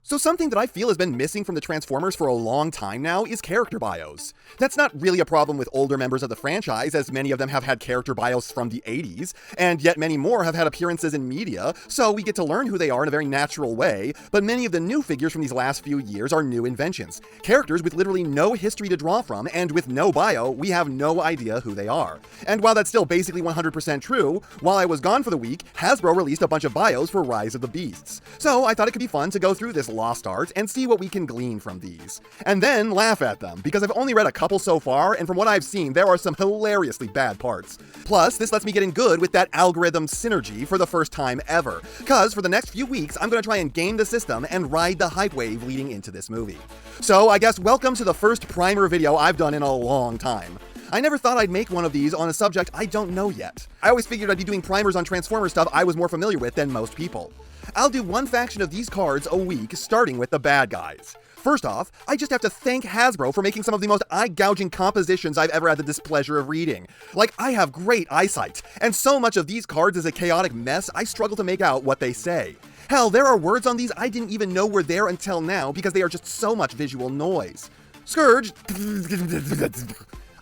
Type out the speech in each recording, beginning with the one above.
So something that I feel has been missing from the Transformers for a long time now is character bios. That's not really a problem with older members of the franchise, as many of them have had character bios from the 80s, and yet many more have had appearances in media, so we get to learn who they are in a very natural way, but many of the new figures from these last few years are new inventions. Characters with literally no history to draw from, and with no bio, we have no idea who they are. And while that's still basically 100% true, while I was gone for the week, Hasbro released a bunch of bios for Rise of the Beasts. So I thought it could be fun to go through this lost art and see what we can glean from these. And then laugh at them, because I've only read a couple so far, and from what I've seen, there are some hilariously bad parts. Plus, this lets me get in good with that algorithm synergy for the first time ever, cause for the next few weeks, I'm gonna try and game the system and ride the hype wave leading into this movie. So I guess welcome to the first primer video I've done in a long time. I never thought I'd make one of these on a subject I don't know yet. I always figured I'd be doing primers on Transformers stuff I was more familiar with than most people. I'll do one faction of these cards a week, starting with the bad guys. First off, I just have to thank Hasbro for making some of the most eye-gouging compositions I've ever had the displeasure of reading. Like, I have great eyesight, and so much of these cards is a chaotic mess, I struggle to make out what they say. Hell, there are words on these I didn't even know were there until now because they are just so much visual noise. Scourge.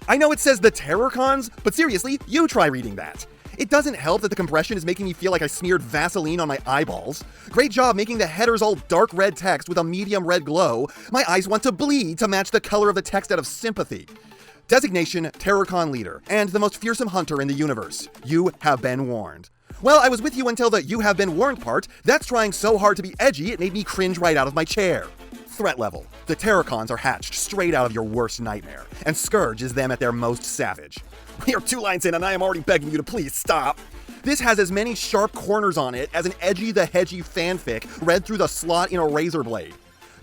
I know it says the Terrorcons, but seriously, you try reading that. It doesn't help that the compression is making me feel like I smeared Vaseline on my eyeballs. Great job making the headers all dark red text with a medium red glow. My eyes want to bleed to match the color of the text out of sympathy. Designation, Terrorcon leader, and the most fearsome hunter in the universe. You have been warned. Well, I was with you until the you have been warned part. That's trying so hard to be edgy, it made me cringe right out of my chair. Threat level. The Terrorcons are hatched straight out of your worst nightmare, and Scourge is them at their most savage. We are 2 lines in and I am already begging you to please stop. This has as many sharp corners on it as an Edgy the Hedgy fanfic read through the slot in a razor blade.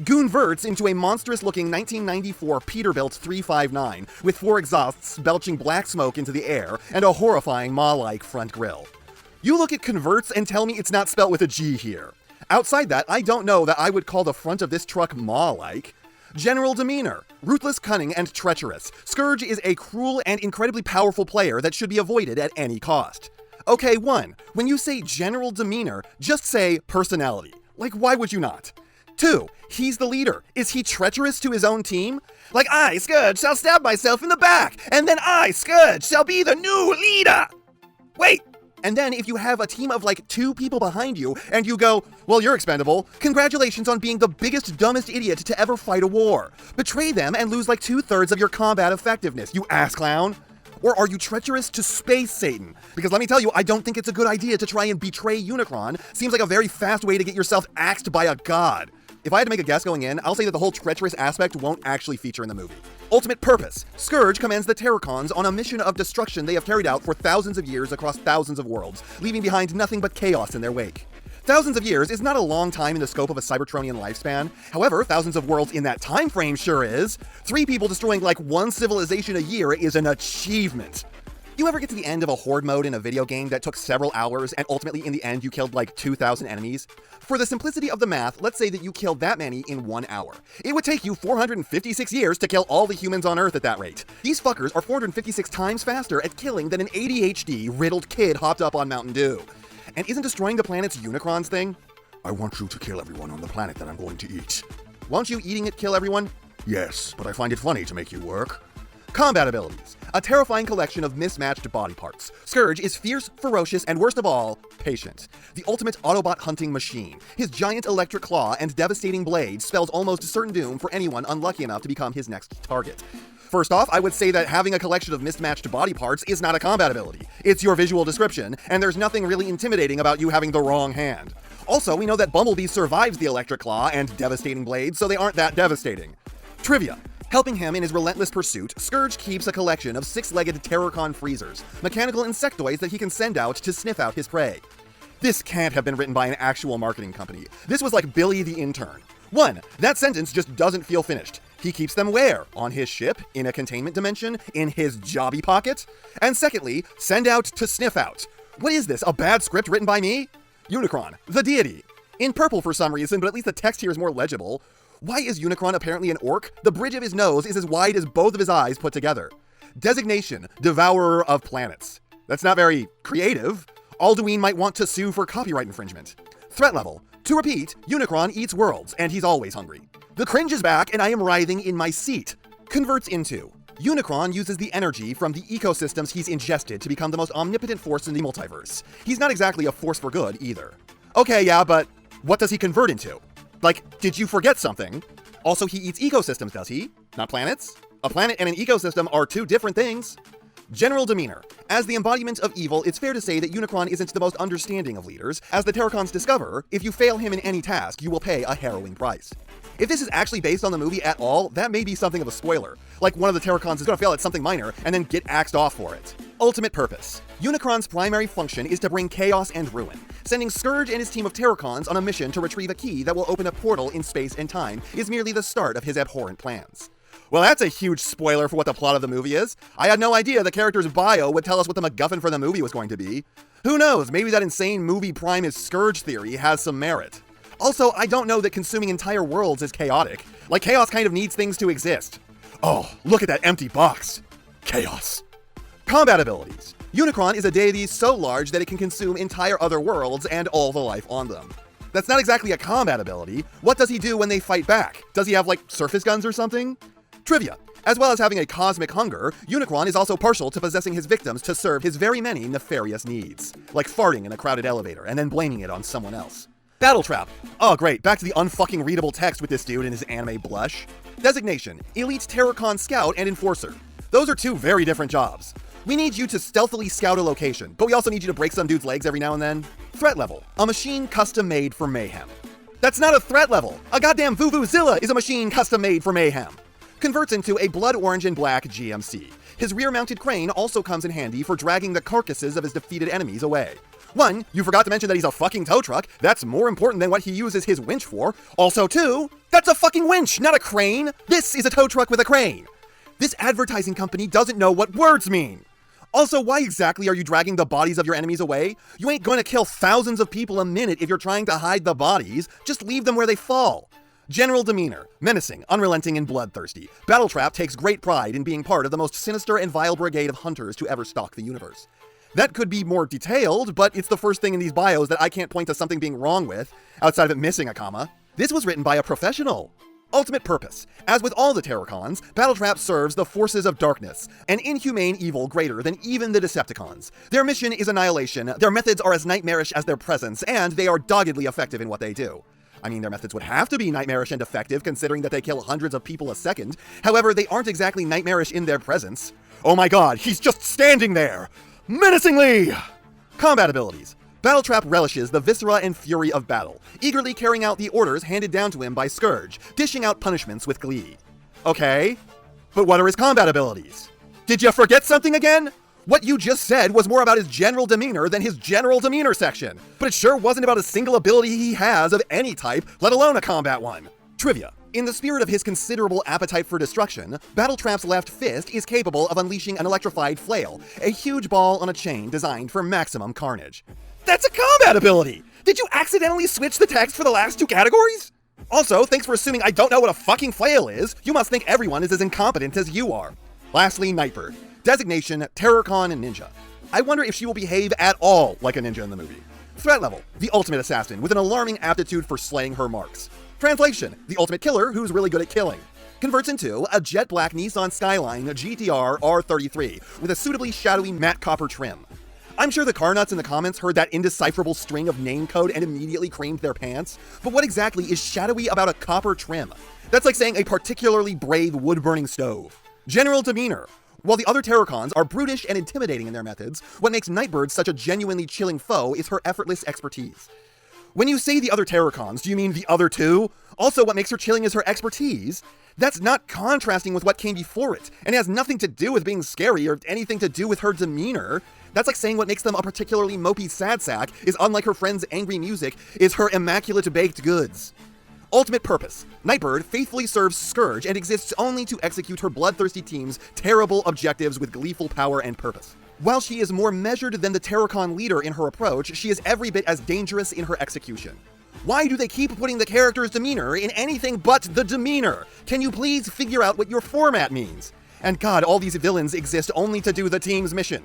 Goonverts into a monstrous-looking 1994 Peterbilt 359 with 4 exhausts belching black smoke into the air and a horrifying maw-like front grille. You look at converts and tell me it's not spelt with a G here. Outside that, I don't know that I would call the front of this truck maw-like. General demeanor. Ruthless, cunning, and treacherous. Scourge is a cruel and incredibly powerful player that should be avoided at any cost. Okay, 1. When you say general demeanor, just say personality. Like, why would you not? 2. He's the leader. Is he treacherous to his own team? Like, I, Scourge, shall stab myself in the back, and then I, Scourge, shall be the new leader! Wait! And then if you have a team of like 2 people behind you, and you go, well, you're expendable, congratulations on being the biggest, dumbest idiot to ever fight a war. Betray them and lose like 2/3 of your combat effectiveness, you ass clown. Or are you treacherous to Space Satan? Because let me tell you, I don't think it's a good idea to try and betray Unicron. Seems like a very fast way to get yourself axed by a god. If I had to make a guess going in, I'll say that the whole treacherous aspect won't actually feature in the movie. Ultimate purpose. Scourge commands the Terrorcons on a mission of destruction they have carried out for thousands of years across thousands of worlds, leaving behind nothing but chaos in their wake. Thousands of years is not a long time in the scope of a Cybertronian lifespan. However, thousands of worlds in that time frame sure is. 3 people destroying like 1 civilization a year is an achievement. You ever get to the end of a horde mode in a video game that took several hours and ultimately in the end you killed like 2,000 enemies? For the simplicity of the math, let's say that you killed that many in 1 hour. It would take you 456 years to kill all the humans on Earth at that rate. These fuckers are 456 times faster at killing than an ADHD-riddled kid hopped up on Mountain Dew. And isn't destroying the planet's Unicron's thing? I want you to kill everyone on the planet that I'm going to eat. Won't you eating it kill everyone? Yes, but I find it funny to make you work. Combat abilities. A terrifying collection of mismatched body parts. Scourge is fierce, ferocious, and worst of all, patient. The ultimate Autobot hunting machine. His giant electric claw and devastating blade spells almost certain doom for anyone unlucky enough to become his next target. First off, I would say that having a collection of mismatched body parts is not a combat ability. It's your visual description, and there's nothing really intimidating about you having the wrong hand. Also, we know that Bumblebee survives the electric claw and devastating blade, so they aren't that devastating. Trivia. Helping him in his relentless pursuit, Scourge keeps a collection of 6-legged Terrorcon freezers, mechanical insectoids that he can send out to sniff out his prey. This can't have been written by an actual marketing company. This was like Billy the Intern. 1. That sentence just doesn't feel finished. He keeps them where? On his ship? In a containment dimension? In his jobby pocket? And secondly, send out to sniff out. What is this, a bad script written by me? Unicron, the deity. In purple for some reason, but at least the text here is more legible. Why is Unicron apparently an orc? The bridge of his nose is as wide as both of his eyes put together. Designation, Devourer of Planets. That's not very creative. Alduin might want to sue for copyright infringement. Threat level, To repeat, Unicron eats worlds, and he's always hungry. The cringe is back, and I am writhing in my seat. Converts into: Unicron uses the energy from the ecosystems he's ingested to become the most omnipotent force in the multiverse. He's not exactly a force for good, either. Okay, yeah, but what does he convert into? Like, did you forget something? Also, he eats ecosystems, does he? Not planets? A planet and an ecosystem are two different things. General demeanor. As the embodiment of evil, it's fair to say that Unicron isn't the most understanding of leaders. As the Terracons discover, if you fail him in any task, you will pay a harrowing price. If this is actually based on the movie at all, that may be something of a spoiler. Like one of the Terracons is gonna fail at something minor and then get axed off for it. Ultimate purpose. Unicron's primary function is to bring chaos and ruin. Sending Scourge and his team of Terracons on a mission to retrieve a key that will open a portal in space and time is merely the start of his abhorrent plans. Well, that's a huge spoiler for what the plot of the movie is. I had no idea the character's bio would tell us what the MacGuffin for the movie was going to be. Who knows, maybe that insane movie Prime is Scourge theory has some merit. Also, I don't know that consuming entire worlds is chaotic. Like, chaos kind of needs things to exist. Oh, look at that empty box. Chaos. Combat abilities. Unicron is a deity so large that it can consume entire other worlds and all the life on them. That's not exactly a combat ability. What does he do when they fight back? Does he have, like, surface guns or something? Trivia. As well as having a cosmic hunger, Unicron is also partial to possessing his victims to serve his very many nefarious needs. Like farting in a crowded elevator and then blaming it on someone else. Battle Trap. Oh great, back to the unfucking readable text with this dude and his anime blush. Designation. Elite Terracon Scout and Enforcer. Those are two very different jobs. We need you to stealthily scout a location, but we also need you to break some dude's legs every now and then. Threat level. A machine custom made for mayhem. That's not a threat level! A goddamn Vuvuzela is a machine custom made for mayhem. Converts into a blood orange and black GMC. His rear-mounted crane also comes in handy for dragging the carcasses of his defeated enemies away. One, you forgot to mention that he's a fucking tow truck. That's more important than what he uses his winch for. Also, two, that's a fucking winch, not a crane. This is a tow truck with a crane. This advertising company doesn't know what words mean. Also, why exactly are you dragging the bodies of your enemies away? You ain't going to kill thousands of people a minute if you're trying to hide the bodies. Just leave them where they fall. General demeanor. Menacing, unrelenting, and bloodthirsty. Battletrap takes great pride in being part of the most sinister and vile brigade of hunters to ever stalk the universe. That could be more detailed, but it's the first thing in these bios that I can't point to something being wrong with, outside of it missing a comma. This was written by a professional. Ultimate purpose. As with all the Terracons, Battletrap serves the forces of darkness, an inhumane evil greater than even the Decepticons. Their mission is annihilation, their methods are as nightmarish as their presence, and they are doggedly effective in what they do. I mean, their methods would have to be nightmarish and effective, considering that they kill hundreds of people a second. However, they aren't exactly nightmarish in their presence. Oh my god, he's just standing there! Menacingly! Combat abilities. Battletrap relishes the viscera and fury of battle, eagerly carrying out the orders handed down to him by Scourge, dishing out punishments with glee. Okay, but what are his combat abilities? Did you forget something again? What you just said was more about his general demeanor than his general demeanor section, but it sure wasn't about a single ability he has of any type, let alone a combat one. Trivia. In the spirit of his considerable appetite for destruction, Battletrap's left fist is capable of unleashing an electrified flail, a huge ball on a chain designed for maximum carnage. That's a combat ability! Did you accidentally switch the text for the last two categories? Also, thanks for assuming I don't know what a fucking flail is. You must think everyone is as incompetent as you are. Lastly, Nightbird. Designation, Terrorcon and Ninja. I wonder if she will behave at all like a ninja in the movie. Threat level, the ultimate assassin with an alarming aptitude for slaying her marks. Translation, the ultimate killer who's really good at killing. Converts into a jet black Nissan Skyline GTR R33 with a suitably shadowy matte copper trim. I'm sure the car nuts in the comments heard that indecipherable string of name code and immediately creamed their pants, but what exactly is shadowy about a copper trim? That's like saying a particularly brave wood-burning stove. General demeanor. While the other Terracons are brutish and intimidating in their methods, what makes Nightbird such a genuinely chilling foe is her effortless expertise. When you say the other Terracons, do you mean the other two? Also, what makes her chilling is her expertise. That's not contrasting with what came before it, and it has nothing to do with being scary or anything to do with her demeanor. That's like saying what makes them a particularly mopey sad sack is, unlike her friend's angry music, is her immaculate baked goods. Ultimate purpose. Nightbird faithfully serves Scourge and exists only to execute her bloodthirsty team's terrible objectives with gleeful power and purpose. While she is more measured than the Terracon leader in her approach, she is every bit as dangerous in her execution. Why do they keep putting the character's demeanor in anything but the demeanor? Can you please figure out what your format means? And god, all these villains exist only to do the team's mission.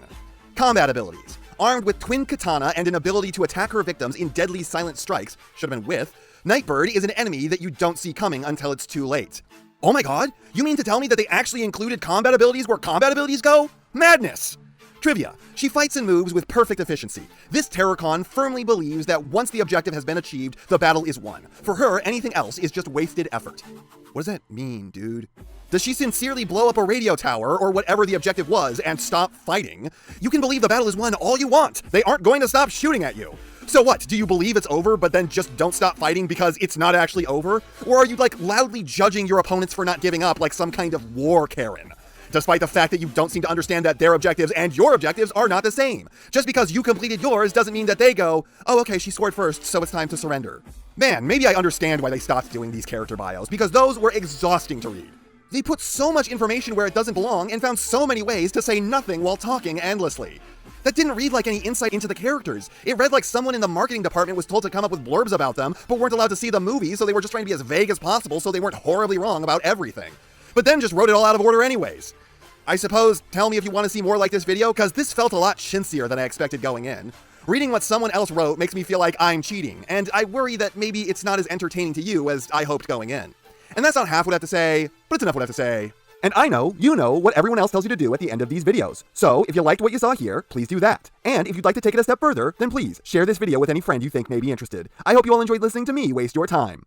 Combat abilities. Armed with twin katana and an ability to attack her victims in deadly silent strikes, should have been with, Nightbird is an enemy that you don't see coming until it's too late. Oh my god, you mean to tell me that they actually included combat abilities where combat abilities go? Madness! Trivia. She fights and moves with perfect efficiency. This Terracon firmly believes that once the objective has been achieved, the battle is won. For her, anything else is just wasted effort. What does that mean, dude? Does she sincerely blow up a radio tower or whatever the objective was and stop fighting? You can believe the battle is won all you want. They aren't going to stop shooting at you. So what, do you believe it's over but then just don't stop fighting because it's not actually over? Or are you like loudly judging your opponents for not giving up like some kind of war Karen? Despite the fact that you don't seem to understand that their objectives and your objectives are not the same. Just because you completed yours doesn't mean that they go, oh okay, she scored first, so it's time to surrender. Man, maybe I understand why they stopped doing these character bios, because those were exhausting to read. They put so much information where it doesn't belong and found so many ways to say nothing while talking endlessly. That didn't read like any insight into the characters. It read like someone in the marketing department was told to come up with blurbs about them, but weren't allowed to see the movie, so they were just trying to be as vague as possible so they weren't horribly wrong about everything. But then just wrote it all out of order anyways. I suppose, tell me if you want to see more like this video, because this felt a lot chintzier than I expected going in. Reading what someone else wrote makes me feel like I'm cheating, and I worry that maybe it's not as entertaining to you as I hoped going in. And that's not half what I have to say, but it's enough what I have to say. And I know, you know, what everyone else tells you to do at the end of these videos. So, if you liked what you saw here, please do that. And if you'd like to take it a step further, then please share this video with any friend you think may be interested. I hope you all enjoyed listening to me waste your time.